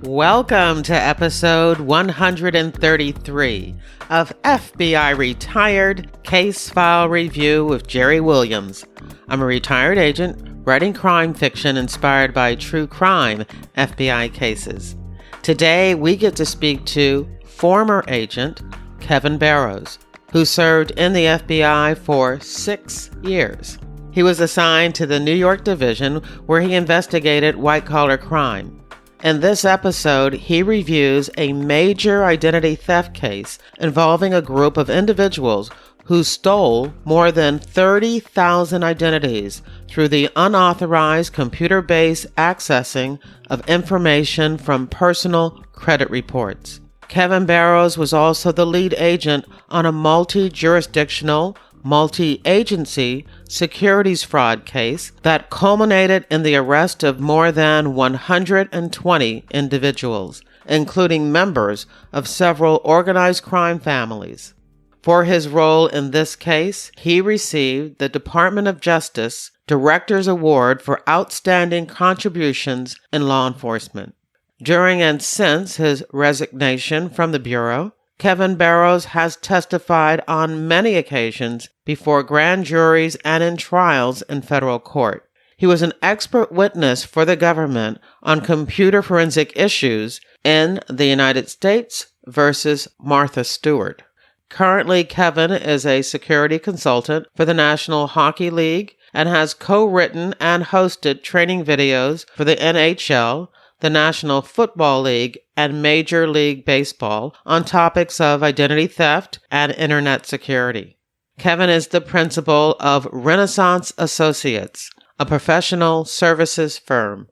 Welcome to episode 133 of FBI Retired Case File Review with Jerry Williams. I'm a retired agent writing crime fiction inspired by true crime FBI cases. Today, we get to speak to former agent Kevin Barrows, who served in the FBI for 6 years. He was assigned to the New York Division, where he investigated white-collar crime. In this episode, he reviews a major identity theft case involving a group of individuals who stole more than 30,000 identities through the unauthorized computer-based accessing of information from personal credit reports. Kevin Barrows was also the lead agent on a multi-jurisdictional, multi-agency securities fraud case that culminated in the arrest of more than 120 individuals, including members of several organized crime families. For his role in this case, he received the Department of Justice Director's Award for Outstanding Contributions in Law Enforcement. During and since his resignation from the Bureau, Kevin Barrows has testified on many occasions before grand juries and in trials in federal court. He was an expert witness for the government on computer forensic issues in the United States versus Martha Stewart. Currently, Kevin is a security consultant for the National Hockey League and has co-written and hosted training videos for the NHL, the National Football League, and Major League Baseball on topics of identity theft and internet security. Kevin is the principal of Renaissance Associates, a professional services firm.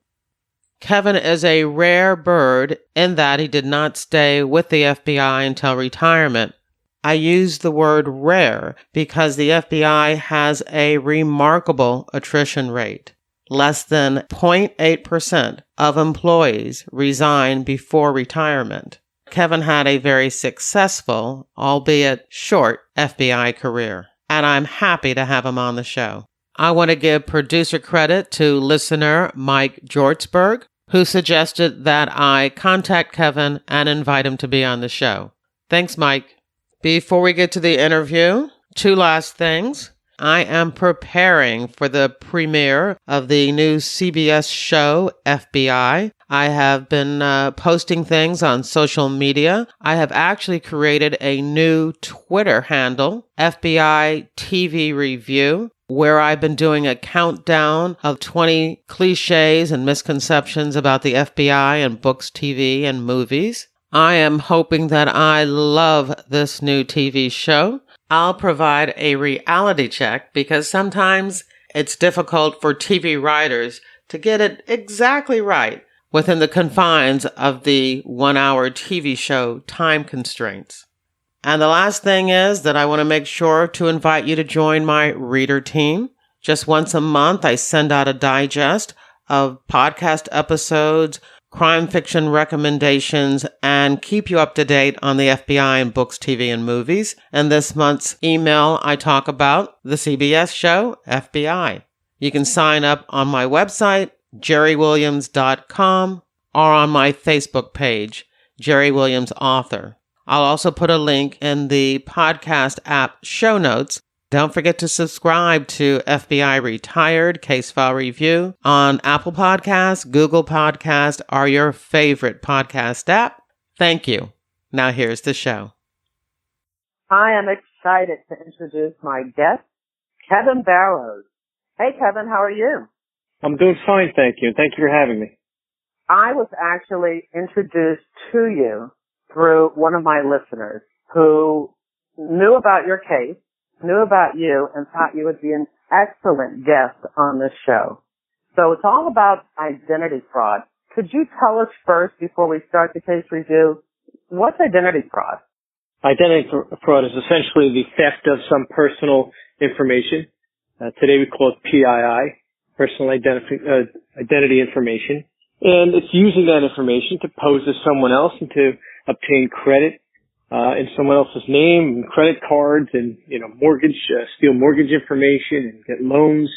Kevin is a rare bird in that he did not stay with the FBI until retirement. I use the word rare because the FBI has a remarkable attrition rate. Less than 0.8% of employees resign before retirement. Kevin had a very successful, albeit short, FBI career, and I'm happy to have him on the show. I want to give producer credit to listener Mike Jortsberg, who suggested that I contact Kevin and invite him to be on the show. Thanks, Mike. Before we get to the interview, two last things. I am preparing for the premiere of the new CBS show, FBI. I have been posting things on social media. I have actually created a new Twitter handle, FBI TV Review, where I've been doing a countdown of 20 cliches and misconceptions about the FBI and books, TV, and movies. I am hoping that I love this new TV show. I'll provide a reality check because sometimes it's difficult for TV writers to get it exactly right within the confines of the 1-hour TV show time constraints. And the last thing is that I want to make sure to invite you to join my reader team. Just once a month, I send out a digest of podcast episodes, crime fiction recommendations, and keep you up to date on the FBI and books, TV, and movies. And this month's email, I talk about the CBS show, FBI. You can sign up on my website, jerrywilliams.com, or on my Facebook page, Jerry Williams Author. I'll also put a link in the podcast app show notes. Don't forget to subscribe to FBI Retired Case File Review on Apple Podcasts, Google Podcasts, or your favorite podcast app. Thank you. Now here's the show. I am excited to introduce my guest, Kevin Barrows. Hey, Kevin, how are you? I'm doing fine, thank you. Thank you for having me. I was actually introduced to you through one of my listeners who knew about your case, knew about you, and thought you would be an excellent guest on this show. So it's all about identity fraud. Could you tell us first, before we start the case review, what's identity fraud? Identity fraud is essentially the theft of some personal information. Today we call it PII, personal identity information. And it's using that information to pose as someone else and to obtain credit in someone else's name, and credit cards, and mortgage, steal mortgage information, and get loans,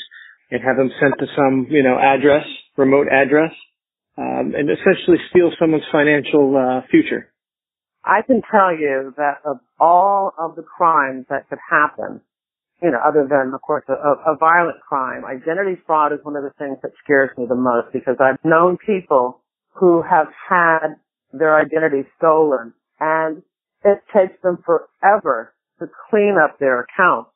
and have them sent to some address, remote address. and essentially steal someone's financial future. I can tell you that of all of the crimes that could happen, other than, of course, a violent crime, identity fraud is one of the things that scares me the most, because I've known people who have had their identity stolen, and it takes them forever to clean up their accounts.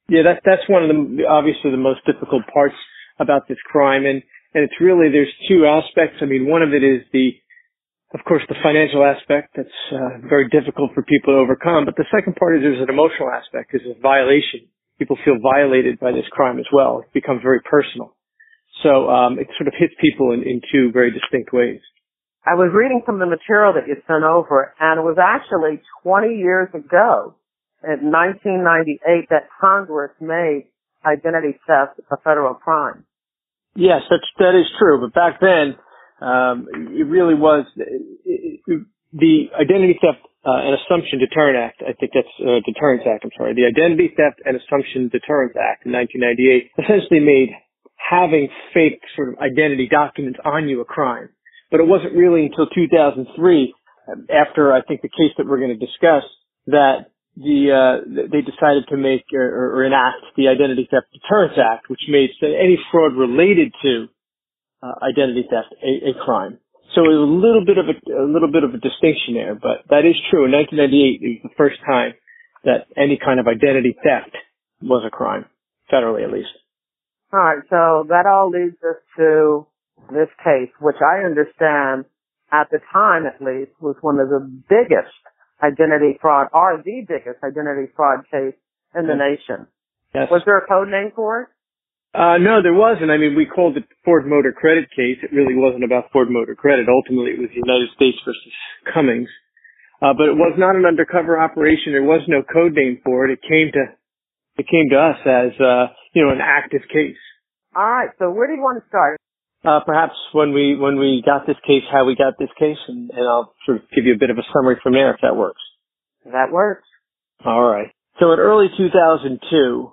Yeah, that's one of obviously the most difficult parts about this crime, and it's really, there's two aspects. I mean, one of it is of course, the financial aspect that's very difficult for people to overcome, but the second part is there's an emotional aspect, is a violation. People feel violated by this crime as well. It becomes very personal. So it sort of hits people in two very distinct ways. I was reading some of the material that you sent over, and it was actually 20 years ago, in 1998, that Congress made identity theft a federal crime. Yes, that is true. But back then, it really was the Identity Theft and Assumption Deterrent Act. I think that's Deterrence Act. I'm sorry. The Identity Theft and Assumption Deterrence Act in 1998 essentially made having fake sort of identity documents on you a crime. But it wasn't really until 2003, after I think the case that we're going to discuss, that they decided to make or enact the Identity Theft Deterrence Act, which made any fraud related to identity theft a crime. So it was a little bit of a distinction there, but that is true. In 1998, it was the first time that any kind of identity theft was a crime, federally at least. All right, so that all leads us to this case, which I understand at the time at least was one of the biggest identity fraud, or the biggest identity fraud case in the nation. Yes. Was there a code name for it? No, there wasn't. I mean, we called it Ford Motor Credit case. It really wasn't about Ford Motor Credit. Ultimately, it was the United States versus Cummings. But it was not an undercover operation. There was no code name for it. It came to us as, an active case. All right. So where do you want to start? Perhaps when we got this case, how we got this case, and I'll sort of give you a bit of a summary from there if that works. That works. All right. So in early 2002,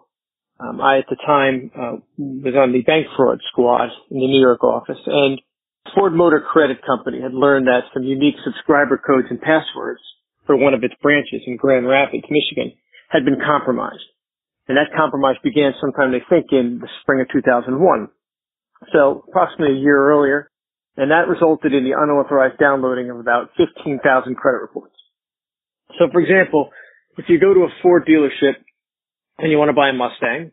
I at the time was on the bank fraud squad in the New York office, and Ford Motor Credit Company had learned that some unique subscriber codes and passwords for one of its branches in Grand Rapids, Michigan, had been compromised. And that compromise began sometime, they think, in the spring of 2001. So approximately a year earlier, and that resulted in the unauthorized downloading of about 15,000 credit reports. So for example, if you go to a Ford dealership and you want to buy a Mustang,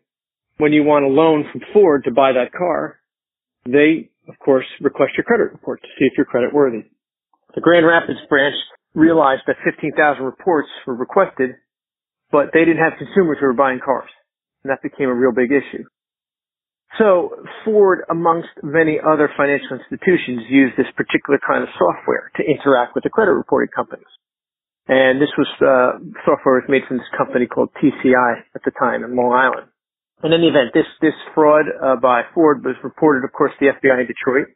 when you want a loan from Ford to buy that car, they, of course, request your credit report to see if you're credit worthy. The Grand Rapids branch realized that 15,000 reports were requested, but they didn't have consumers who were buying cars, and that became a real big issue. So Ford, amongst many other financial institutions, used this particular kind of software to interact with the credit reporting companies. And this was software was made from this company called TCI at the time in Long Island. In any event, this fraud by Ford was reported, of course, to the FBI in Detroit,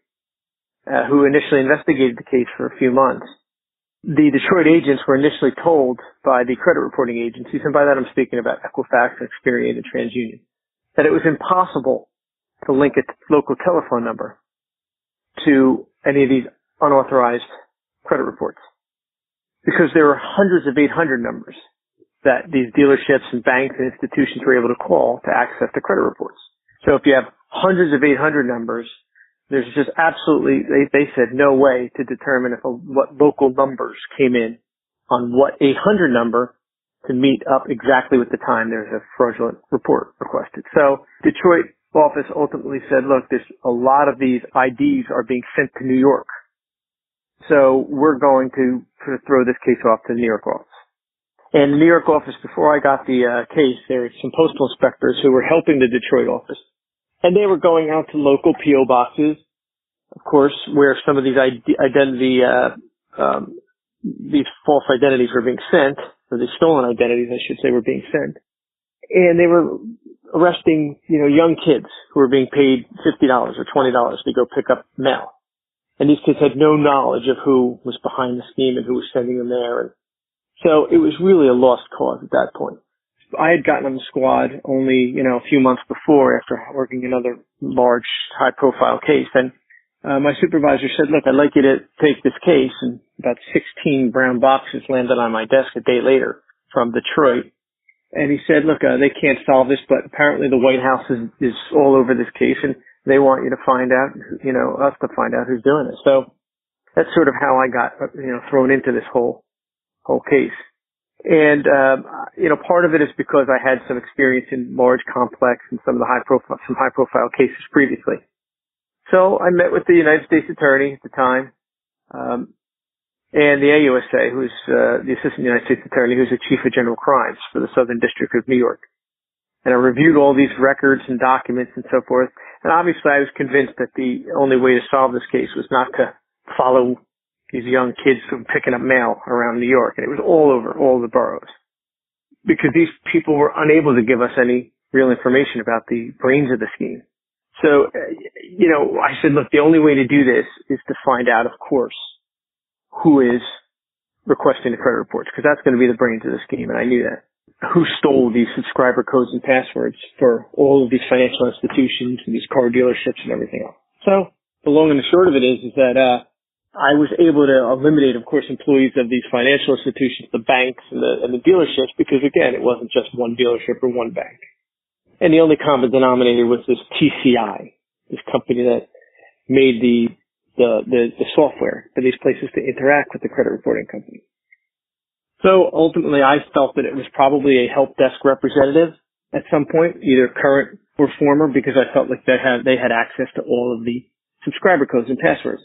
who initially investigated the case for a few months. The Detroit agents were initially told by the credit reporting agencies, and by that I'm speaking about Equifax, Experian, and TransUnion, that it was impossible to link a local telephone number to any of these unauthorized credit reports, because there were hundreds of 800 numbers that these dealerships and banks and institutions were able to call to access the credit reports. So if you have hundreds of 800 numbers, there's just absolutely, they said no way to determine what local numbers came in on what 800 number to meet up exactly with the time there's a fraudulent report requested. So Detroit office ultimately said, look, there's a lot of these IDs are being sent to New York. So we're going to sort of throw this case off to the New York office. And the New York office, before I got the case, there were some postal inspectors who were helping the Detroit office. And they were going out to local P.O. boxes, of course, where some of these these false identities were being sent, or the stolen identities, I should say, were being sent. And they were arresting, young kids who were being paid $50 or $20 to go pick up mail. And these kids had no knowledge of who was behind the scheme and who was sending them there. And so it was really a lost cause at that point. I had gotten on the squad only, a few months before after working another large, high-profile case. And my supervisor said, look, I'd like you to take this case, and about 16 brown boxes landed on my desk a day later from Detroit. And he said, look, they can't solve this, but apparently the White House is all over this case, and they want you to find out, us to find out who's doing it. So that's sort of how I got, thrown into this whole case. And, part of it is because I had some experience in large, complex, and some high profile cases previously. So I met with the United States Attorney at the time, and the AUSA, who's the Assistant United States Attorney, who's the Chief of General Crimes for the Southern District of New York. And I reviewed all these records and documents and so forth. And obviously I was convinced that the only way to solve this case was not to follow these young kids from picking up mail around New York. And it was all over, all the boroughs. Because these people were unable to give us any real information about the brains of the scheme. So, I said, look, the only way to do this is to find out, of course, who is requesting the credit reports, because that's going to be the brains of the scheme, and I knew that. Who stole these subscriber codes and passwords for all of these financial institutions and these car dealerships and everything else. So the long and the short of it is that I was able to eliminate, of course, employees of these financial institutions, the banks and the dealerships, because again, it wasn't just one dealership or one bank. And the only common denominator was this TCI, this company that made the software for these places to interact with the credit reporting company. So ultimately, I felt that it was probably a help desk representative at some point, either current or former, because I felt like they had access to all of the subscriber codes and passwords.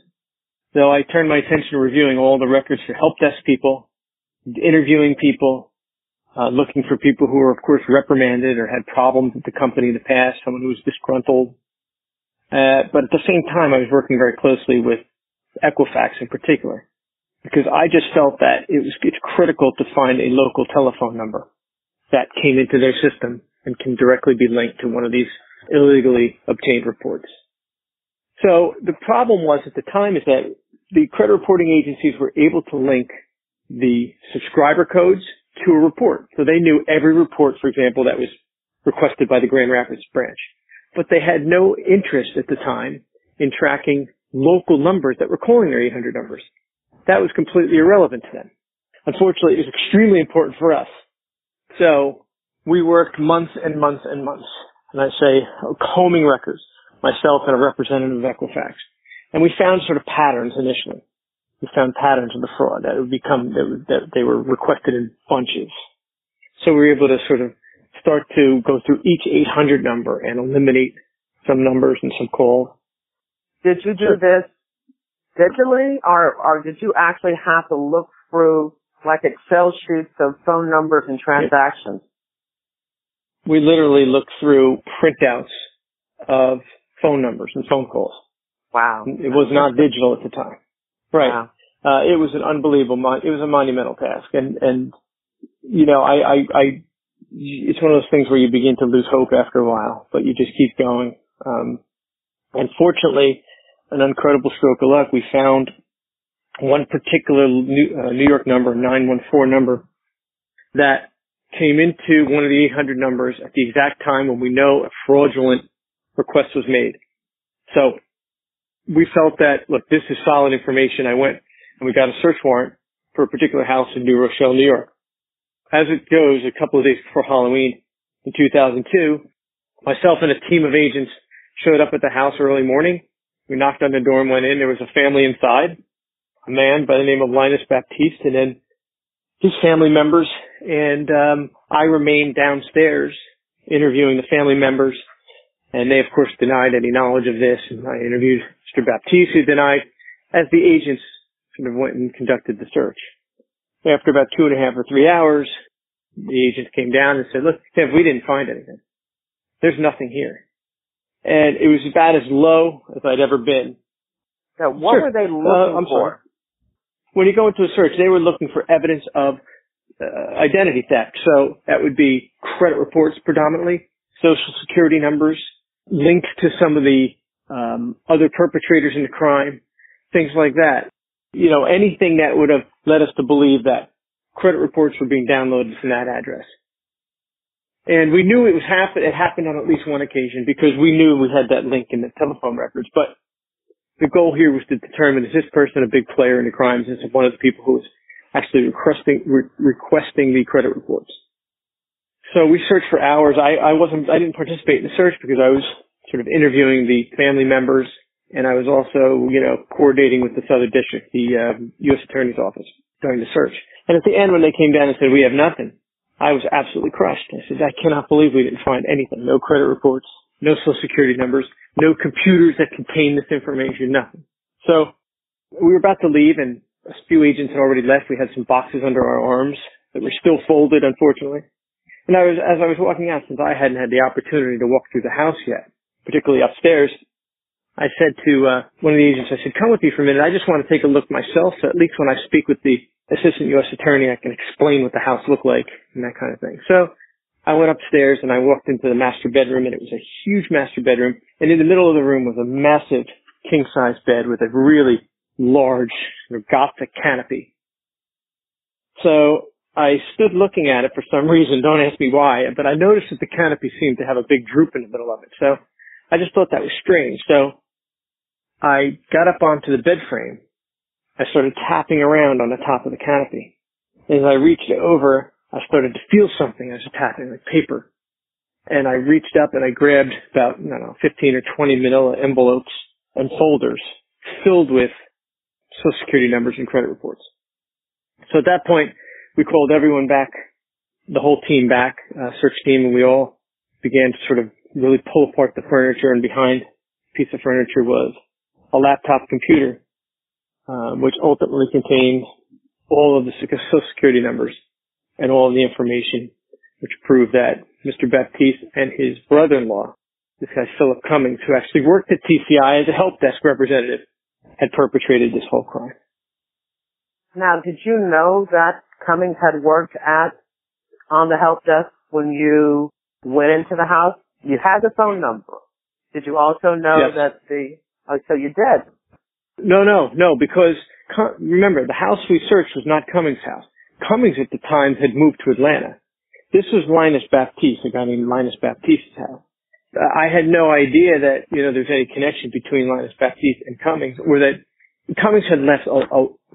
So I turned my attention to reviewing all the records for help desk people, interviewing people, looking for people who were, of course, reprimanded or had problems with the company in the past, someone who was disgruntled. But at the same time, I was working very closely with Equifax in particular, because I just felt that it's critical to find a local telephone number that came into their system and can directly be linked to one of these illegally obtained reports. So the problem was at the time is that the credit reporting agencies were able to link the subscriber codes to a report. So they knew every report, for example, that was requested by the Grand Rapids branch. But they had no interest at the time in tracking local numbers that were calling their 800 numbers. That was completely irrelevant to them. Unfortunately, it was extremely important for us. So we worked months and months and months, and I say combing records, myself and a representative of Equifax. And we found sort of patterns initially. We found patterns of the fraud that they were requested in bunches. So we were able to sort of start to go through each 800 number and eliminate some numbers and some calls. Did you do this digitally, or did you actually have to look through like Excel sheets of phone numbers and transactions? We literally looked through printouts of phone numbers and phone calls. Wow. It was not digital at the time. Right. Wow. It was an unbelievable, it was a monumental task. And it's one of those things where you begin to lose hope after a while, but you just keep going. And fortunately, an incredible stroke of luck, we found one particular New York number, 914 number, that came into one of the 800 numbers at the exact time when we know a fraudulent request was made. So we felt that, look, this is solid information. I went and we got a search warrant for a particular house in New Rochelle, New York. As it goes, a couple of days before Halloween in 2002, myself and a team of agents showed up at the house early morning. We knocked on the door and went in. There was a family inside, a man by the name of Linus Baptiste, and then his family members. And I remained downstairs interviewing the family members. And they, of course, denied any knowledge of this. And I interviewed Mr. Baptiste, who denied, as the agents sort of went and conducted the search. After about 2.5 or 3 hours, the agents came down and said, look, Kev, we didn't find anything. There's nothing here. And it was about as low as I'd ever been. Now, what were they looking for? When you go into a search, they were looking for evidence of identity theft. So that would be credit reports predominantly, social security numbers, links to some of the other perpetrators in the crime, things like that. You know, anything that would have led us to believe that credit reports were being downloaded from that address. And we knew it happened on at least one occasion because we knew we had that link in the telephone records. But the goal here was to determine, is this person a big player in the crimes? Is it one of the people who was actually requesting the credit reports? So we searched for hours. I didn't participate in the search because I was sort of interviewing the family members, and I was also, coordinating with this other district, the U.S. Attorney's Office, during the search. And at the end, when they came down and said, we have nothing, I was absolutely crushed. I said, I cannot believe we didn't find anything. No credit reports, no social security numbers, no computers that contain this information, nothing. So we were about to leave, and a few agents had already left. We had some boxes under our arms that were still folded, unfortunately. And as I was walking out, since I hadn't had the opportunity to walk through the house yet, particularly upstairs, I said to one of the agents, I said, come with me for a minute. I just want to take a look myself, so at least when I speak with the assistant U.S. attorney, I can explain what the house looked like and that kind of thing. So I went upstairs and I walked into the master bedroom, and it was a huge master bedroom. And in the middle of the room was a massive king-size bed with a really large Gothic canopy. So I stood looking at it for some reason. Don't ask me why, but I noticed that the canopy seemed to have a big droop in the middle of it. So I just thought that was strange. So I got up onto the bed frame. I started tapping around on the top of the canopy. As I reached over, I started to feel something. I was tapping, like paper. And I reached up and I grabbed about, 15 or 20 manila envelopes and folders filled with Social Security numbers and credit reports. So at that point, we called everyone back, the whole team back, search team, and we all began to sort of really pull apart the furniture. And behind a piece of furniture was a laptop computer, which ultimately contained all of the Social Security numbers and all of the information, which proved that Mr. Baptiste and his brother-in-law, this guy Philip Cummings, who actually worked at TCI as a help desk representative, had perpetrated this whole crime. Now, did you know that Cummings had worked on the help desk when you went into the house? You had the phone number. Did you also know that so you did? No, because remember, the house we searched was not Cummings' house. Cummings at the time had moved to Atlanta. This was Linus Baptiste, a guy named Linus Baptiste's house. I had no idea that, there's any connection between Linus Baptiste and Cummings, or that Cummings had left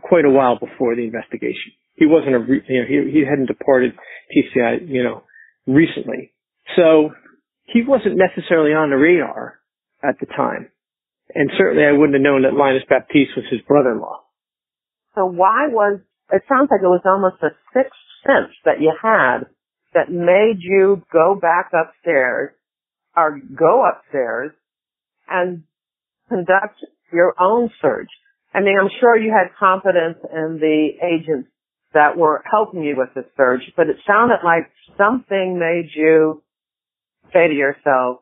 quite a while before the investigation. He wasn't he hadn't departed TCI, recently. So he wasn't necessarily on the radar at the time. And certainly I wouldn't have known that Linus Baptiste was his brother-in-law. So it sounds like it was almost a sixth sense that you had that made you go back upstairs or go upstairs and conduct your own search. I mean, I'm sure you had confidence in the agents that were helping you with the search, but it sounded like something made you say to yourself,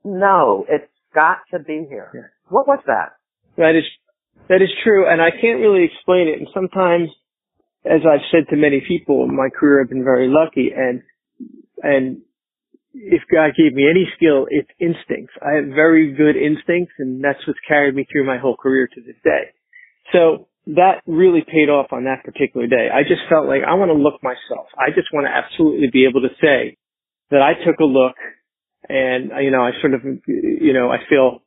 no, it's got to be here. Yeah. What was that? That is true, and I can't really explain it. And sometimes, as I've said to many people in my career, I've been very lucky, and if God gave me any skill, it's instincts. I have very good instincts, and that's what's carried me through my whole career to this day. So that really paid off on that particular day. I just felt like I want to look myself. I just want to absolutely be able to say that I took a look, and I sort of, I feel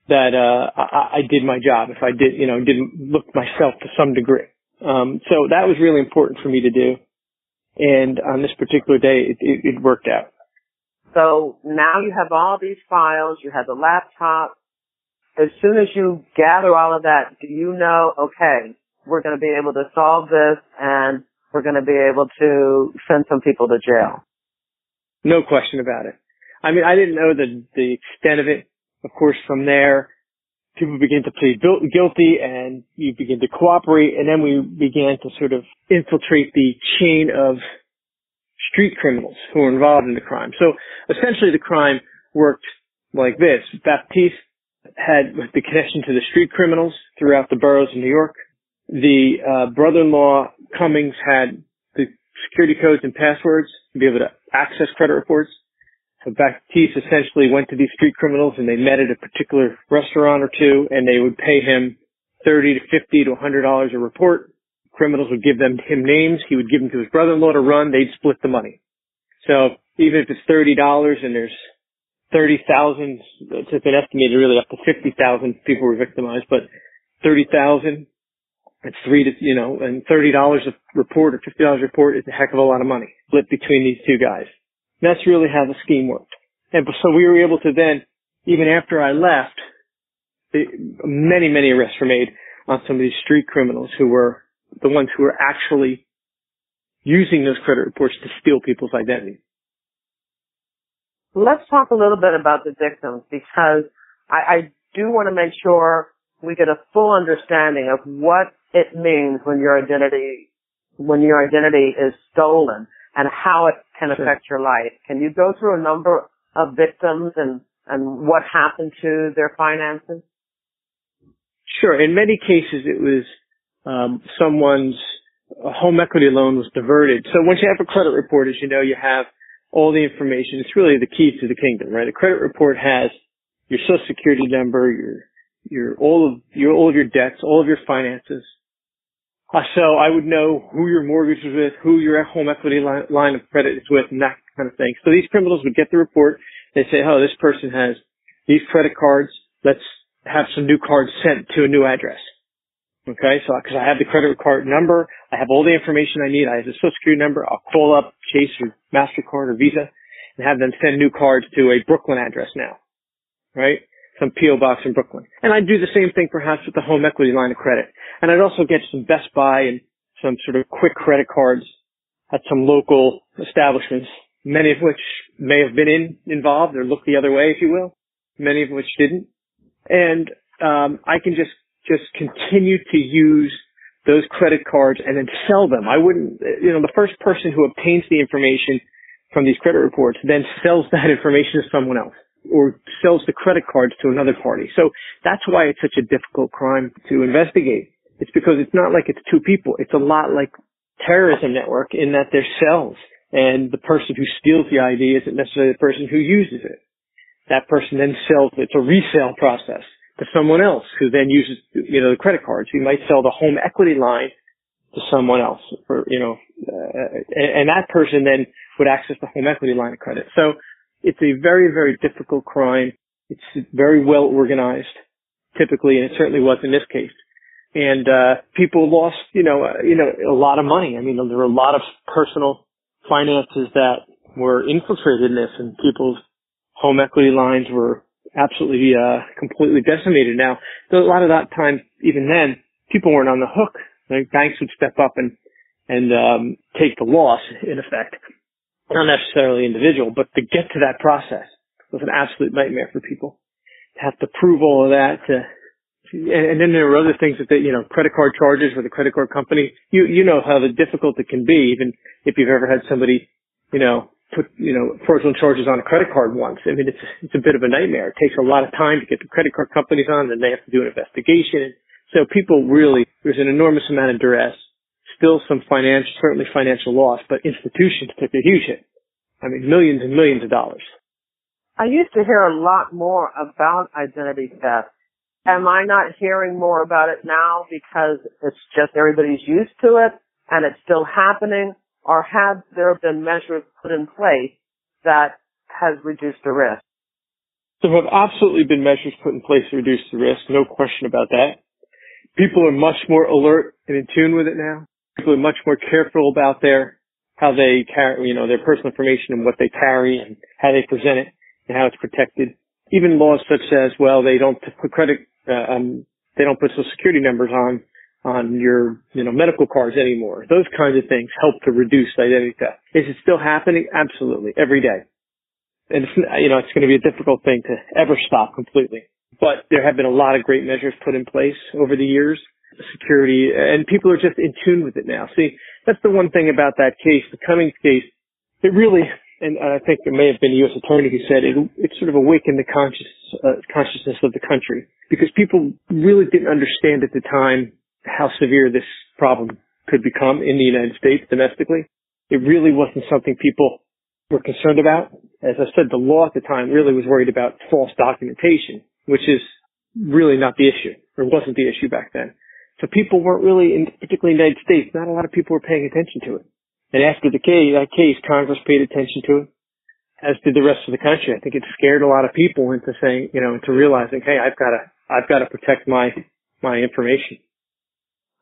that I did my job. If I didn't look myself to some degree. So that was really important for me to do. And on this particular day, it worked out. So now you have all these files, you have the laptop. As soon as you gather all of that, do you know, okay, we're going to be able to solve this and we're going to be able to send some people to jail? No question about it. I mean, I didn't know the extent of it. Of course, from there, people begin to plead guilty and you begin to cooperate, and then we began to sort of infiltrate the chain of street criminals who were involved in the crime. So essentially the crime worked like this. Baptiste had the connection to the street criminals throughout the boroughs of New York. The brother-in-law, Cummings, had the security codes and passwords to be able to access credit reports. So Baptiste essentially went to these street criminals and they met at a particular restaurant or two, and they would pay him $30 to $50 to $100 a report. Criminals would give him names. He would give them to his brother-in-law to run. They'd split the money. So even if it's $30 and there's 30,000, it's been estimated really up to 50,000 people were victimized, but 30,000, it's and $30 a report or $50 a report is a heck of a lot of money split between these two guys. And that's really how the scheme worked. And so we were able to then, even after I left, many arrests were made on some of these street criminals who were the ones who were actually using those credit reports to steal people's identities. Let's talk a little bit about the victims, because I do want to make sure we get a full understanding of what it means when your identity is stolen and how it can affect your life. Can you go through a number of victims and what happened to their finances? Sure. In many cases, it was someone's home equity loan was diverted. So once you have a credit report, as you know, you have all the information. It's really the key to the kingdom, right? A credit report has your Social Security number, all of your debts, all of your finances. So I would know who your mortgage is with, who your home equity line of credit is with, and that kind of thing. So these criminals would get the report. They say, oh, this person has these credit cards. Let's have some new cards sent to a new address. Okay, so because I have the credit card number, I have all the information I need. I have the Social Security number. I'll call up Chase or MasterCard or Visa and have them send new cards to a Brooklyn address now, right? Some P.O. box in Brooklyn. And I'd do the same thing perhaps with the home equity line of credit. And I'd also get some Best Buy and some sort of quick credit cards at some local establishments, many of which may have been involved or looked the other way, if you will, many of which didn't. And I can just continue to use those credit cards and then sell them. I wouldn't, the first person who obtains the information from these credit reports then sells that information to someone else or sells the credit cards to another party. So that's why it's such a difficult crime to investigate. It's because it's not like it's two people. It's a lot like terrorism network in that there's cells, and the person who steals the ID isn't necessarily the person who uses it. That person then sells it. It's a resale process to someone else who then uses, the credit cards. You might sell the home equity line to someone else, and that person then would access the home equity line of credit. So it's a very, very difficult crime. It's very well organized, typically, and it certainly was in this case. And people lost, a lot of money. I mean, there were a lot of personal finances that were infiltrated in this, and people's home equity lines were absolutely completely decimated. Now, a lot of that time, even then, people weren't on the hook. Like, banks would step up and take the loss, in effect. Not necessarily individual, but to get to that process was an absolute nightmare for people. To have to prove all of that, and then there were other things that credit card charges with a credit card company. You know how difficult it can be, even if you've ever had somebody, put, fraudulent charges on a credit card once. I mean, it's a bit of a nightmare. It takes a lot of time to get the credit card companies on, and they have to do an investigation. So people really, there's an enormous amount of duress. Still some certainly financial loss, but institutions took a huge hit. I mean, millions and millions of dollars. I used to hear a lot more about identity theft. Am I not hearing more about it now because it's just everybody's used to it and it's still happening? Or have there been measures put in place that has reduced the risk? There have absolutely been measures put in place to reduce the risk, no question about that. People are much more alert and in tune with it now. People are much more careful about how they carry, their personal information and what they carry and how they present it and how it's protected. Even laws such as, they don't put they don't put Social Security numbers on your, medical cards anymore. Those kinds of things help to reduce identity theft. Is it still happening? Absolutely. Every day. And it's going to be a difficult thing to ever stop completely. But there have been a lot of great measures put in place over the years. Security, and people are just in tune with it now. See, that's the one thing about that case, the Cummings case. It really, and I think it may have been the U.S. attorney who said it sort of awakened the consciousness of the country, because people really didn't understand at the time how severe this problem could become in the United States domestically. It really wasn't something people were concerned about. As I said, the law at the time really was worried about false documentation, which is really not the issue, or wasn't the issue back then. So people weren't really, particularly in the United States, not a lot of people were paying attention to it. And after that case, Congress paid attention to it. as did the rest of the country. I think it scared a lot of people into saying, into realizing, hey, I've got to protect my information.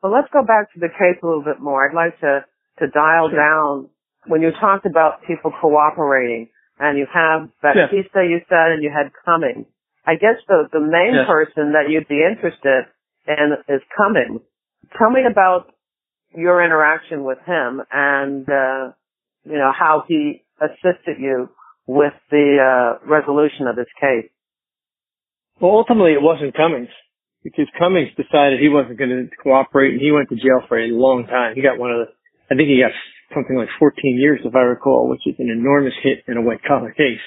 Well, let's go back to the case a little bit more. I'd like to dial down when you talked about people cooperating, and you have Baptista, you said, and you had Cummings. I guess the main person that you'd be interested in is Cummings. Tell me about your interaction with him and, how he assisted you with the resolution of this case. Well, ultimately it wasn't Cummings, because Cummings decided he wasn't going to cooperate, and he went to jail for a long time. He got I think he got something like 14 years, if I recall, which is an enormous hit in a white-collar case.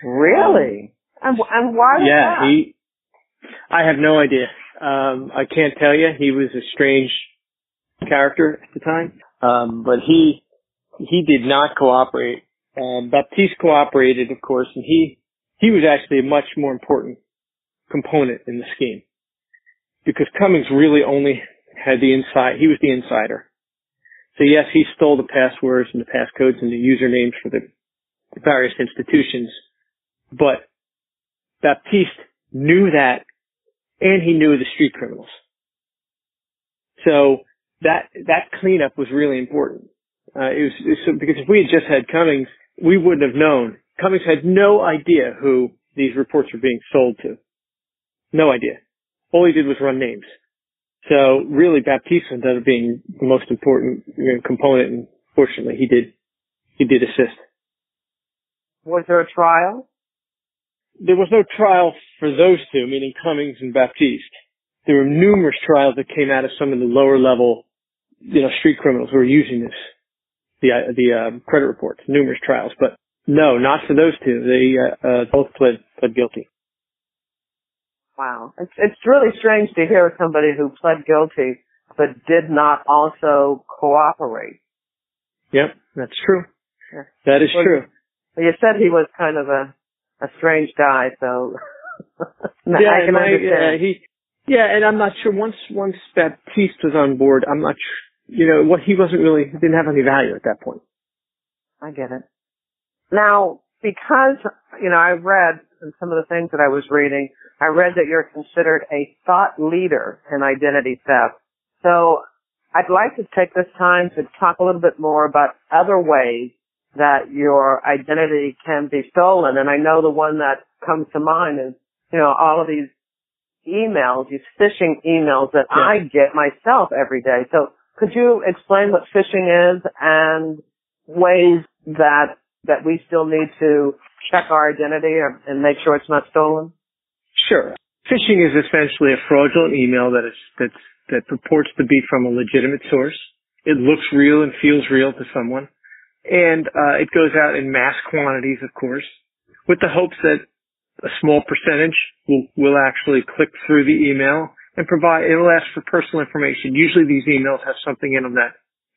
Really? And why was that? I have no idea. I can't tell you. He was a strange character at the time. But he did not cooperate. Baptiste cooperated, of course, and he was actually a much more important component in the scheme, because Cummings really only had the inside. He was the insider. So yes, he stole the passwords and the passcodes and the usernames for the various institutions, but Baptiste knew that, and he knew the street criminals. So that cleanup was really important. Because if we had just had Cummings, we wouldn't have known. Cummings had no idea who these reports were being sold to. No idea. All he did was run names. So really, Baptiste ended up being the most important component, and fortunately, he did assist. Was there a trial? There was no trial for those two, meaning Cummings and Baptiste. There were numerous trials that came out of some of the lower level, street criminals who were using this, the credit reports. Numerous trials, but no, not for those two. They both pled guilty. Wow. It's really strange to hear somebody who pled guilty but did not also cooperate. Yep, that's true. Yeah. That is true. Well, you said he was kind of a strange guy, so I can understand. And I'm not sure, once Baptiste was on board, I'm not sure, he didn't have any value at that point. I get it. Now, because, I read in some of the things that I was reading, I read that you're considered a thought leader in identity theft. So I'd like to take this time to talk a little bit more about other ways that your identity can be stolen. And I know the one that comes to mind is, all of these emails, these phishing emails that I get myself every day. So could you explain what phishing is and ways that we still need to check our identity and make sure it's not stolen? Sure. Phishing is essentially a fraudulent email that purports to be from a legitimate source. It looks real and feels real to someone. And it goes out in mass quantities, of course, with the hopes that a small percentage will actually click through the email and it'll ask for personal information. Usually these emails have something in them that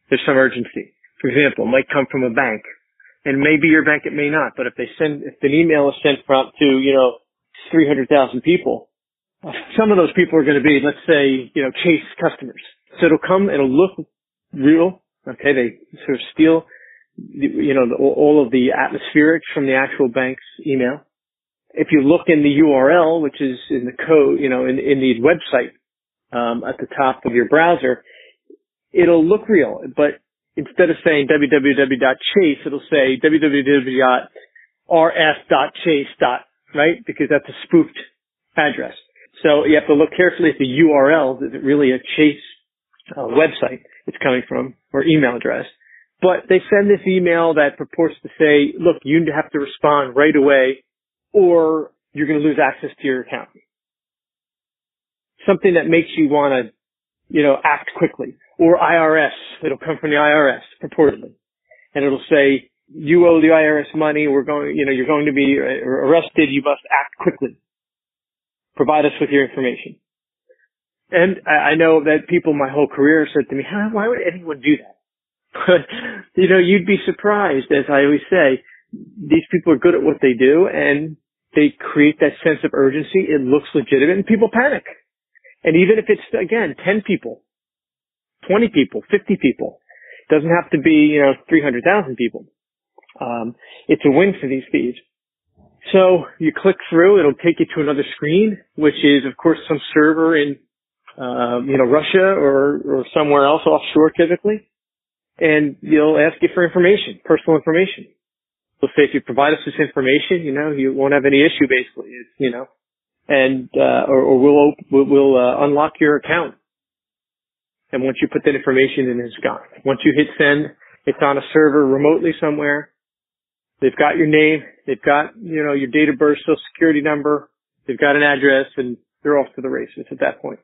there's some urgency. For example, it might come from a bank. And maybe your bank, it may not, but if an email is sent out to, 300,000 people, some of those people are going to be, let's say, Chase customers. So it'll look real. Okay. They sort of steal, all of the atmospherics from the actual bank's email. If you look in the URL, which is in the code, in the website, at the top of your browser, it'll look real, but instead of saying www.chase, it'll say www.rs.chase. Right? Because that's a spoofed address. So you have to look carefully at the URL. Is it really a Chase website it's coming from, or email address? But they send this email that purports to say, look, you have to respond right away or you're going to lose access to your account. Something that makes you want to, act quickly. Or IRS. It'll come from the IRS, purportedly. And it'll say, you owe the IRS money, you're going to be arrested, you must act quickly. Provide us with your information. And I know that people my whole career said to me, why would anyone do that? But, you'd be surprised, as I always say, these people are good at what they do, and they create that sense of urgency. It looks legitimate, and people panic. And even if it's, again, 10 people, 20 people, 50 people, it doesn't have to be, 300,000 people. It's a win for these thieves. So you click through, it'll take you to another screen, which is, of course, some server in, Russia or somewhere else offshore typically. And you'll ask you for information, personal information. They'll say, if you provide us this information, you won't have any issue basically, and, or we'll unlock your account. And once you put that information in, it's gone. Once you hit send, it's on a server remotely somewhere. They've got your name, they've got, your date of birth, social security number, they've got an address, and they're off to the races at that point.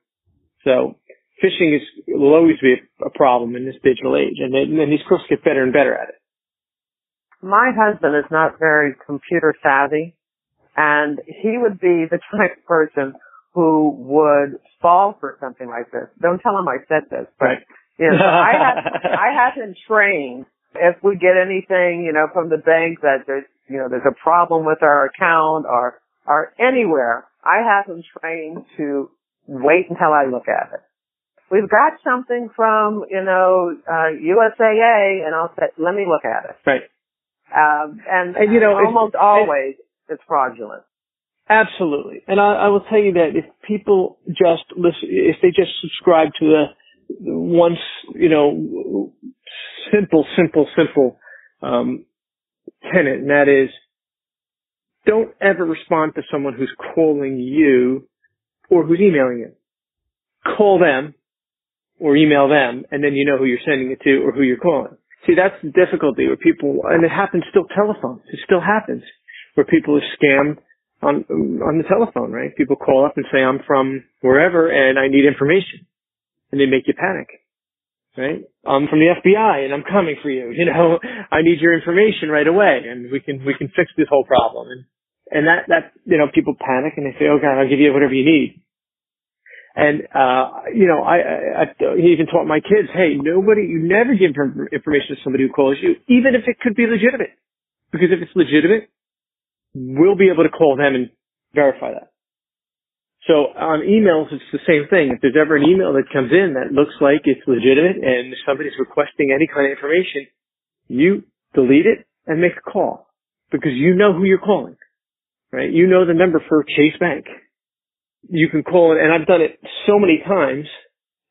So phishing will always be a problem in this digital age, and these crooks get better and better at it. My husband is not very computer savvy, and he would be the type of person who would fall for something like this. Don't tell him I said this, but right. I have him trained. If we get anything, from the bank that there's a problem with our account or anywhere, I have him trained to wait until I look at it. We've got something from, USAA, and I'll say, let me look at it. Right. And almost always it's fraudulent. Absolutely. And I will tell you that if people just listen, if they just subscribe to the once, simple tenet, and that is, don't ever respond to someone who's calling you or who's emailing you. Call them or email them, and then you know who you're sending it to or who you're calling. See, that's the difficulty where people, and it happens still telephones. It still happens where people are scammed on the telephone, right? People call up and say, I'm from wherever and I need information. And they make you panic, right? I'm from the FBI and I'm coming for you. I need your information right away, and we can fix this whole problem. And that people panic and they say, oh God, I'll give you whatever you need. And, he even taught my kids, hey, you never give information to somebody who calls you, even if it could be legitimate. Because if it's legitimate, we'll be able to call them and verify that. So on emails, it's the same thing. If there's ever an email that comes in that looks like it's legitimate and somebody's requesting any kind of information, you delete it and make a call because you know who you're calling, right? You know the number for Chase Bank. You can call it, and I've done it so many times,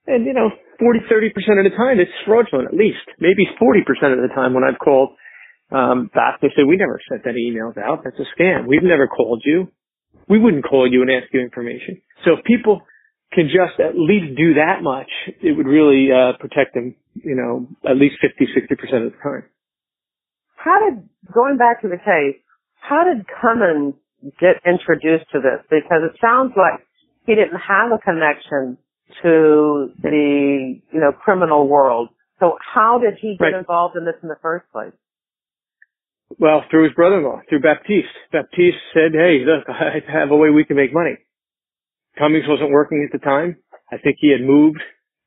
and 30% of the time it's fraudulent, at least. Maybe 40% of the time when I've called back, they say, we never sent any emails out. That's a scam. We've never called you. We wouldn't call you and ask you information. So if people can just at least do that much, it would really protect them, at least 50-60% of the time. Going back to the case, how did Cummins get introduced to this? Because it sounds like he didn't have a connection to the, criminal world. So how did he get involved in this in the first place? Well, through his brother-in-law, through Baptiste. Baptiste said, hey, look, I have a way we can make money. Cummings wasn't working at the time. I think he had moved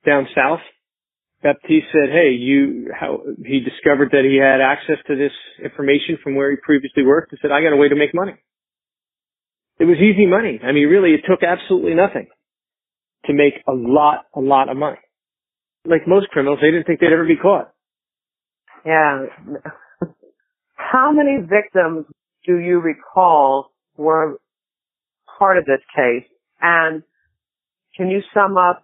down south. Baptiste said, hey, he discovered that he had access to this information from where he previously worked and said, I got a way to make money. It was easy money. I mean, really, it took absolutely nothing to make a lot of money. Like most criminals, they didn't think they'd ever be caught. Yeah. How many victims do you recall were part of this case? And can you sum up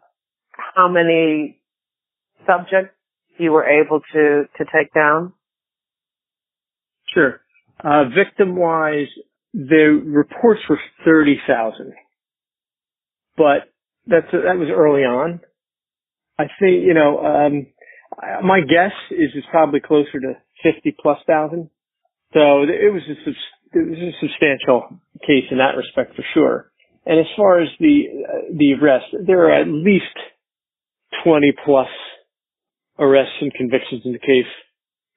how many subjects you were able to take down? Sure. Victim-wise, the reports were 30,000. But that was early on. I think, my guess is it's probably closer to 50,000+. So it was a substantial case in that respect for sure. And as far as the arrest, there are at least 20+ arrests and convictions in the case.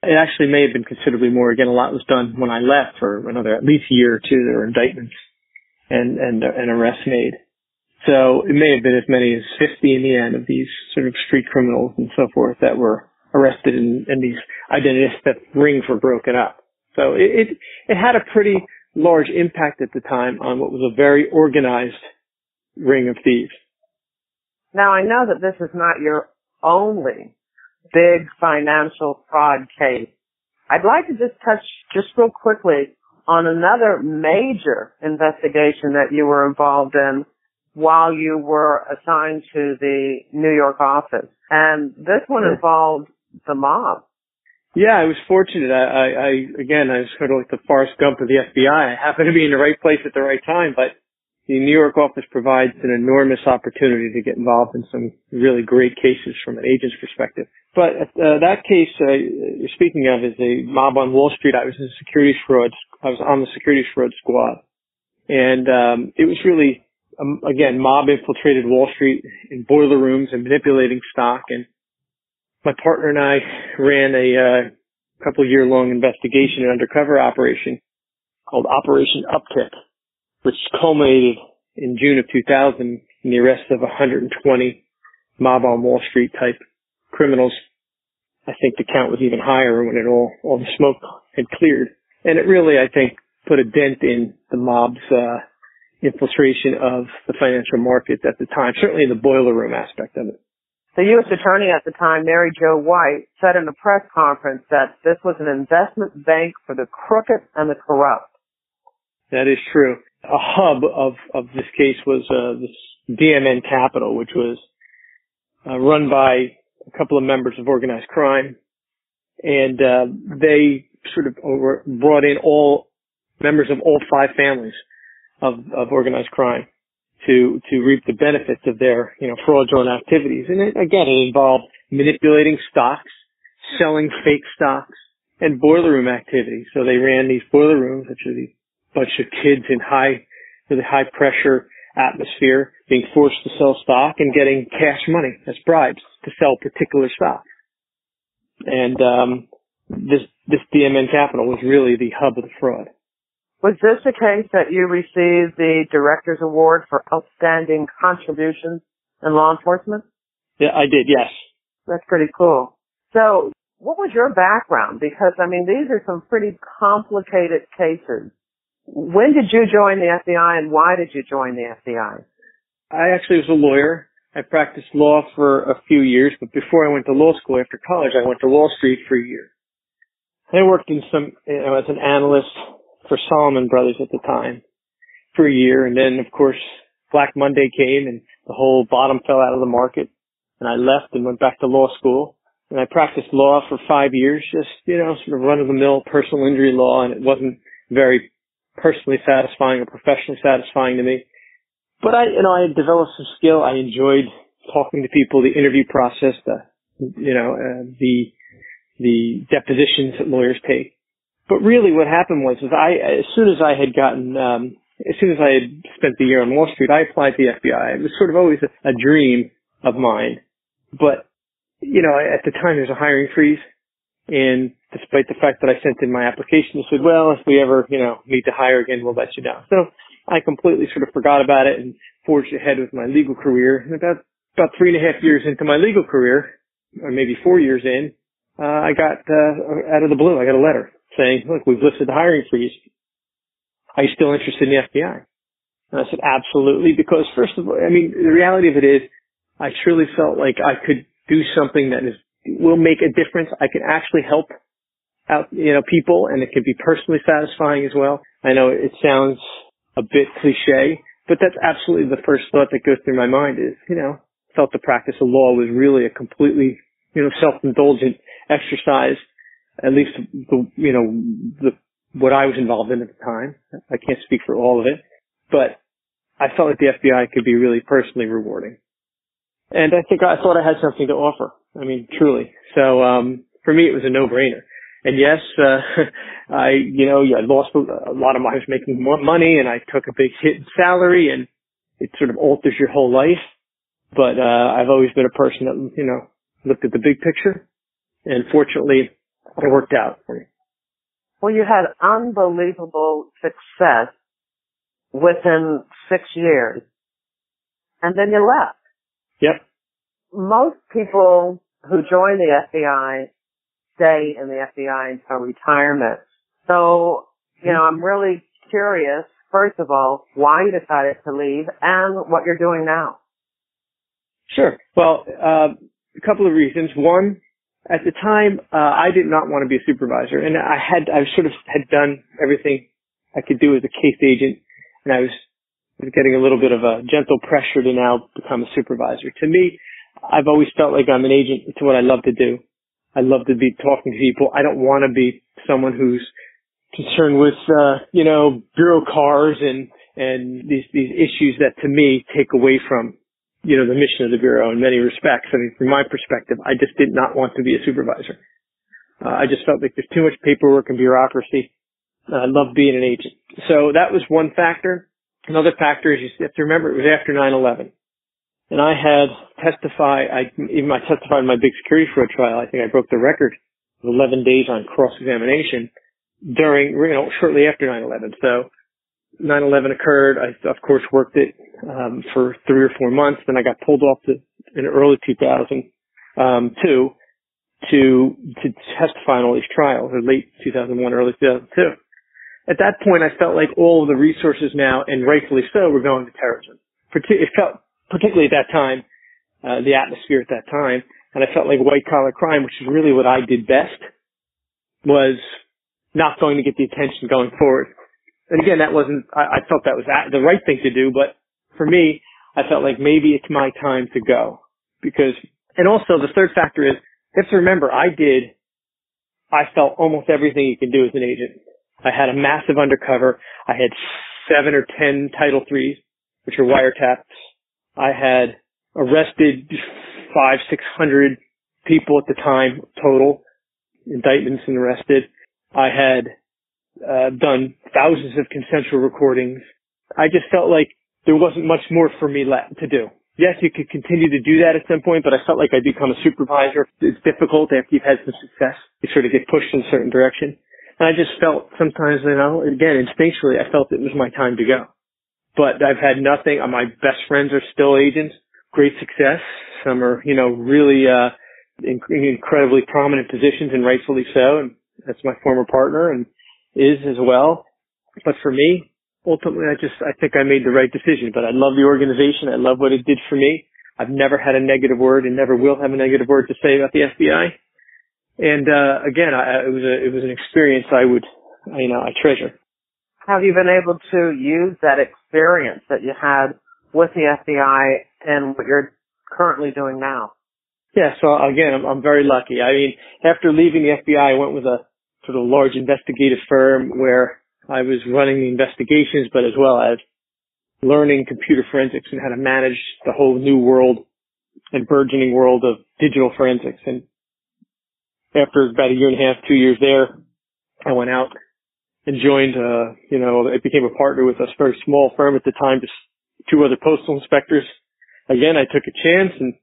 It actually may have been considerably more. Again, a lot was done when I left for another at least year or two. There were indictments and arrests made. So it may have been as many as 50 in the end of these sort of street criminals and so forth that were arrested and these identity theft rings were broken up. So it had a pretty large impact at the time on what was a very organized ring of thieves. Now, I know that this is not your only big financial fraud case, I'd like to just touch just real quickly on another major investigation that you were involved in while you were assigned to the New York office. And this one involved the mob. Yeah, I was fortunate. I was sort of like the Forrest Gump of the FBI. I happened to be in the right place at the right time, but the New York office provides an enormous opportunity to get involved in some really great cases from an agent's perspective. But that case you're speaking of is a mob on Wall Street. I was in securities fraud. I was on the securities fraud squad, and it was really again mob infiltrated Wall Street in boiler rooms and manipulating stock. And my partner and I ran a couple-year-long investigation and undercover operation called Operation Uptick, which culminated in June of 2000 in the arrest of 120 mob on Wall Street type criminals. I think the count was even higher when all the smoke had cleared. And it really, I think, put a dent in the mob's infiltration of the financial markets at the time, certainly the boiler room aspect of it. The U.S. Attorney at the time, Mary Jo White, said in a press conference that this was an investment bank for the crooked and the corrupt. That is true. A hub of this case was this DMN Capital, which was run by a couple of members of organized crime, and they sort of brought in all members of all 5 families of organized crime to reap the benefits of their fraudulent activities. And it involved manipulating stocks, selling fake stocks, and boiler room activities. So they ran these boiler rooms, which are these bunch of kids in really high pressure atmosphere being forced to sell stock and getting cash money as bribes to sell particular stock. And this DMN Capital was really the hub of the fraud. Was this the case that you received the Director's Award for Outstanding Contributions in Law Enforcement? Yeah, I did, yes. That's pretty cool. So what was your background? Because, these are some pretty complicated cases. When did you join the FBI and why did you join the FBI? I actually was a lawyer. I practiced law for a few years, but before I went to law school after college, I went to Wall Street for a year. I worked as an analyst for Solomon Brothers at the time for a year, and then of course Black Monday came and the whole bottom fell out of the market, and I left and went back to law school, and I practiced law for 5 years, just sort of run-of-the-mill personal injury law, and it wasn't very personally satisfying or professionally satisfying to me. But I had developed some skill. I enjoyed talking to people, the interview process, the depositions that lawyers take. But really what happened was, as soon as I had spent the year on Wall Street, I applied to the FBI. It was sort of always a dream of mine. But, at the time there was a hiring freeze. And despite the fact that I sent in my application, they said, well, if we ever, need to hire again, we'll let you know. So I completely sort of forgot about it and forged ahead with my legal career. And about 3.5 years into my legal career, or maybe 4 years in, I got, out of the blue, I got a letter saying, look, we've lifted the hiring freeze. Are you still interested in the FBI? And I said, absolutely, because first of all, the reality of it is I truly felt like I could do something that will make a difference. I can actually help out, people, and it can be personally satisfying as well. I know it sounds a bit cliche, but that's absolutely the first thought that goes through my mind is, felt the practice of law was really a completely, self-indulgent exercise, at least what I was involved in at the time. I can't speak for all of it, but I felt like the FBI could be really personally rewarding. And I thought I had something to offer. Truly. So, for me, it was a no-brainer. And yes, I lost a lot of I was making more money and I took a big hit in salary and it sort of alters your whole life. But, I've always been a person that, looked at the big picture, and fortunately it worked out for me. Well, you had unbelievable success within 6 years and then you left. Yep. Most people who join the FBI stay in the FBI until retirement. So, I'm really curious, first of all, why you decided to leave and what you're doing now. Sure. Well, a couple of reasons. One, At the time, I did not want to be a supervisor, and I sort of had done everything I could do as a case agent, and I was getting a little bit of a gentle pressure to now become a supervisor. To me, I've always felt like I'm an agent. It's what I love to do. I love to be talking to people. I don't want to be someone who's concerned with, bureau cars and these issues that to me take away from, the mission of the Bureau in many respects. I mean, from my perspective, I just did not want to be a supervisor. I just felt like there's too much paperwork and bureaucracy. I love being an agent. So that was one factor. Another factor is you have to remember it was after 9/11. And I had testified, I testified in my big security fraud trial. I think I broke the record of 11 days on cross-examination shortly after 9/11. So 9/11 occurred. I, of course, worked it for 3 or 4 months. Then I got pulled off in early 2002 to testify on all these trials, or late 2001, early 2002. At that point, I felt like all of the resources now, and rightfully so, were going to terrorism. It felt, particularly at that time, the atmosphere at that time, and I felt like white-collar crime, which is really what I did best, was not going to get the attention going forward. And again, I felt that was the right thing to do, but for me, I felt like maybe it's my time to go. And also the third factor is, you have to remember, I felt almost everything you can do as an agent. I had a massive undercover. I had 7 or 10 Title IIIs, which are wiretaps. I had arrested 500-600 people at the time, total indictments and arrested. I had done thousands of consensual recordings. I just felt like there wasn't much more for me left to do. Yes, you could continue to do that at some point, but I felt like I'd become a supervisor. It's difficult after you've had some success. You sort of get pushed in a certain direction. And I just felt sometimes, again, instinctually, I felt it was my time to go. But I've had nothing. My best friends are still agents. Great success. Some are, really in incredibly prominent positions, and rightfully so. And that's my former partner and is as well. But for me, ultimately, I think I made the right decision. But I love the organization. I love what it did for me. I've never had a negative word and never will have a negative word to say about the FBI. And again, it was an experience I treasure. Have you been able to use that experience that you had with the FBI and what you're currently doing now? Yeah, so again, I'm very lucky. I mean, after leaving the FBI, I went with a sort of large investigative firm where I was running the investigations, but as well as learning computer forensics and how to manage the whole new world and burgeoning world of digital forensics. And after about a year and a half, 2 years there, I went out and joined, I became a partner with a very small firm at the time, just 2 other postal inspectors. Again, I took a chance, and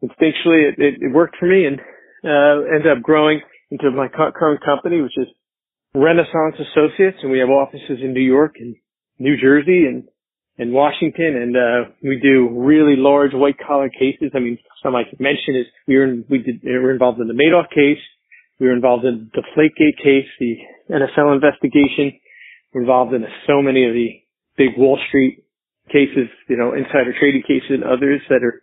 instinctually it worked for me, and ended up growing into my current company, which is Renaissance Associates, and we have offices in New York and New Jersey and Washington, and we do really large white-collar cases. I mean, some I could mention is we were involved in the Madoff case. We were involved in the Deflategate case, the NFL investigation. We're involved in so many of the big Wall Street cases, insider trading cases and others that are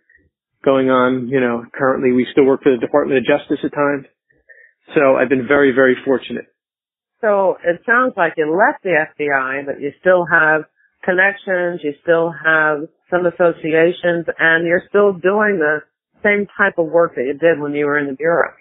going on. Currently we still work for the Department of Justice at times. So I've been very, very fortunate. So it sounds like you left the FBI, but you still have connections, you still have some associations, and you're still doing the same type of work that you did when you were in the Bureau.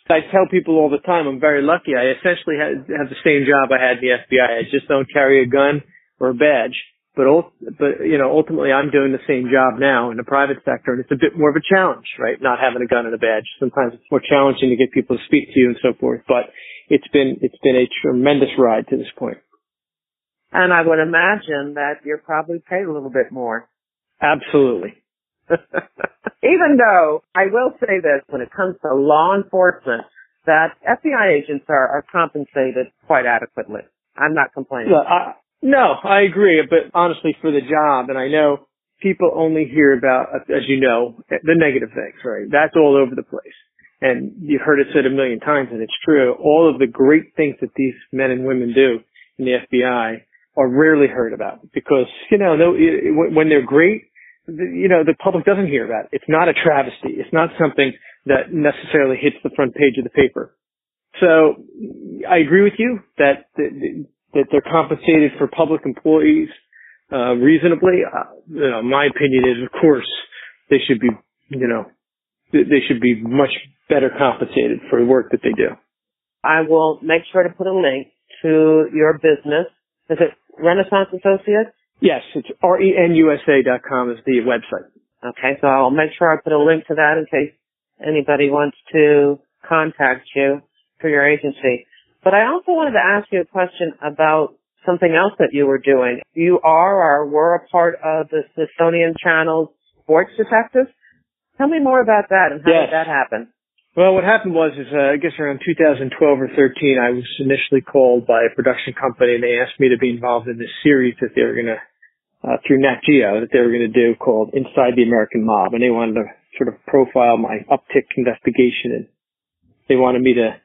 I tell people all the time I'm very lucky. I essentially have the same job I had in the FBI. I just don't carry a gun or a badge. But ultimately I'm doing the same job now in the private sector, and it's a bit more of a challenge, right? Not having a gun and a badge. Sometimes it's more challenging to get people to speak to you and so forth. But it's been a tremendous ride to this point. And I would imagine that you're probably paid a little bit more. Absolutely. Even though I will say this, when it comes to law enforcement, that FBI agents are compensated quite adequately. I'm not complaining. No, I agree, but honestly, for the job, and I know people only hear about, as you know, the negative things, right? That's all over the place. And you've heard it said a million times, and it's true. All of the great things that these men and women do in the FBI are rarely heard about because, when they're great, the public doesn't hear about it. It's not a travesty. It's not something that necessarily hits the front page of the paper. So I agree with you that they're compensated for public employees reasonably. My opinion is, of course, they should be, they should be much better compensated for the work that they do. I will make sure to put a link to your business. Is it Renaissance Associates? Yes, it's renusa.com is the website. Okay, so I'll make sure I put a link to that in case anybody wants to contact you for your agency. But I also wanted to ask you a question about something else that you were doing. You are or were a part of the Smithsonian Channel's Sports Detectives. Tell me more about that and how did that happen? Well, what happened was, I guess around 2012 or 13, I was initially called by a production company, and they asked me to be involved in this series that they were going to, through Nat Geo, that they were going to do called Inside the American Mob. And they wanted to sort of profile my uptick investigation, and they wanted me to,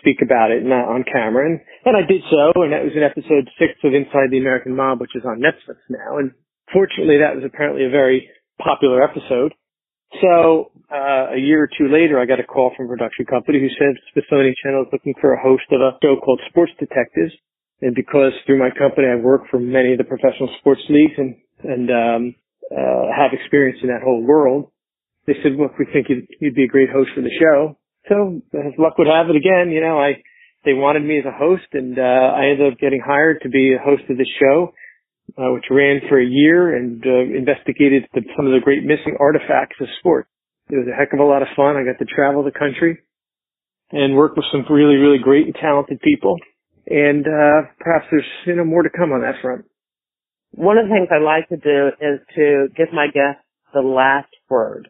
speak about it on camera. And I did so, and that was in episode 6 of Inside the American Mob, which is on Netflix now. And fortunately, that was apparently a very popular episode. So, a year or two later, I got a call from a production company who said Smithsonian Channel is looking for a host of a show called Sports Detectives. And because through my company, I work for many of the professional sports leagues and have experience in that whole world, they said, look, we think you'd be a great host for the show. So, as luck would have it again, they wanted me as a host, and I ended up getting hired to be a host of the show, which ran for a year and investigated some of the great missing artifacts of sport. It was a heck of a lot of fun. I got to travel the country and work with some really, really great and talented people. And perhaps there's more to come on that front. One of the things I like to do is to give my guests the last word.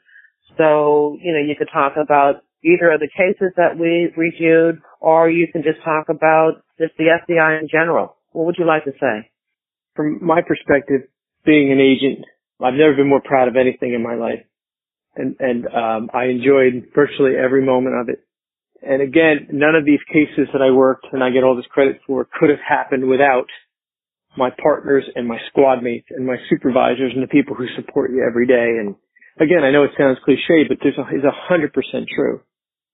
So, you could talk about either of the cases that we reviewed, or you can just talk about just the FBI in general. What would you like to say? From my perspective, being an agent, I've never been more proud of anything in my life. And I enjoyed virtually every moment of it. And again, none of these cases that I worked and I get all this credit for could have happened without my partners and my squad mates and my supervisors and the people who support you every day. And again, I know it sounds cliche, but it's 100% true.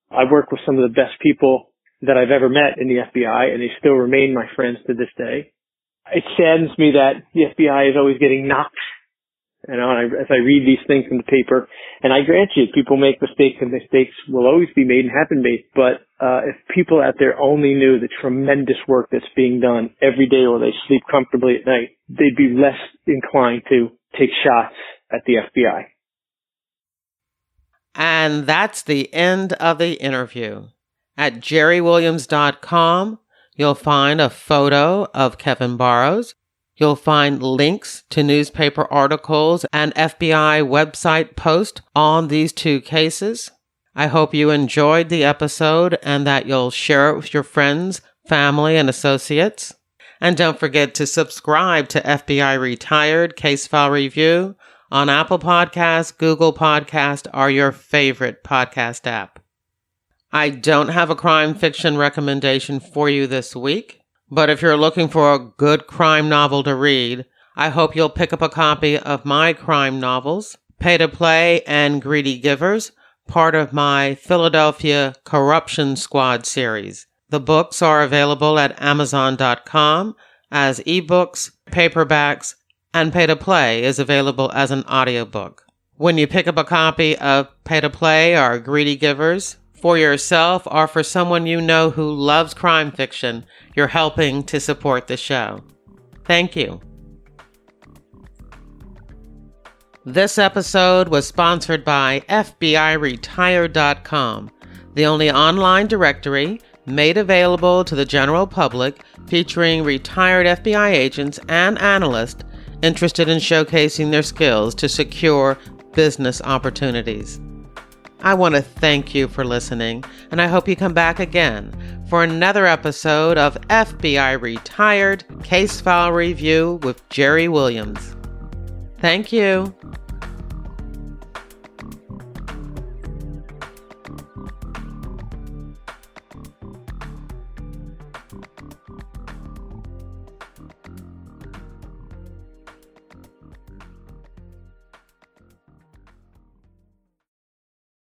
I work with some of the best people that I've ever met in the FBI, and they still remain my friends to this day. It saddens me that the FBI is always getting knocked, and as I read these things in the paper, and I grant you, people make mistakes, and mistakes will always be made and have been made, but if people out there only knew the tremendous work that's being done every day while they sleep comfortably at night, they'd be less inclined to take shots at the FBI. And that's the end of the interview. At jerrywilliams.com, you'll find a photo of Kevin Barrows. You'll find links to newspaper articles and FBI website posts on these two cases. I hope you enjoyed the episode and that you'll share it with your friends, family, and associates. And don't forget to subscribe to FBI Retired Case File Review on Apple Podcasts, Google Podcasts, or your favorite podcast app. I don't have a crime fiction recommendation for you this week, but if you're looking for a good crime novel to read, I hope you'll pick up a copy of my crime novels, Pay to Play and Greedy Givers, part of my Philadelphia Corruption Squad series. The books are available at Amazon.com as ebooks, paperbacks, and Pay to Play is available as an audiobook. When you pick up a copy of Pay to Play or Greedy Givers, for yourself or for someone you know who loves crime fiction, you're helping to support the show. Thank you. This episode was sponsored by FBIRetired.com, the only online directory made available to the general public featuring retired FBI agents and analysts interested in showcasing their skills to secure business opportunities. I want to thank you for listening, and I hope you come back again for another episode of FBI Retired Case File Review with Jerry Williams. Thank you.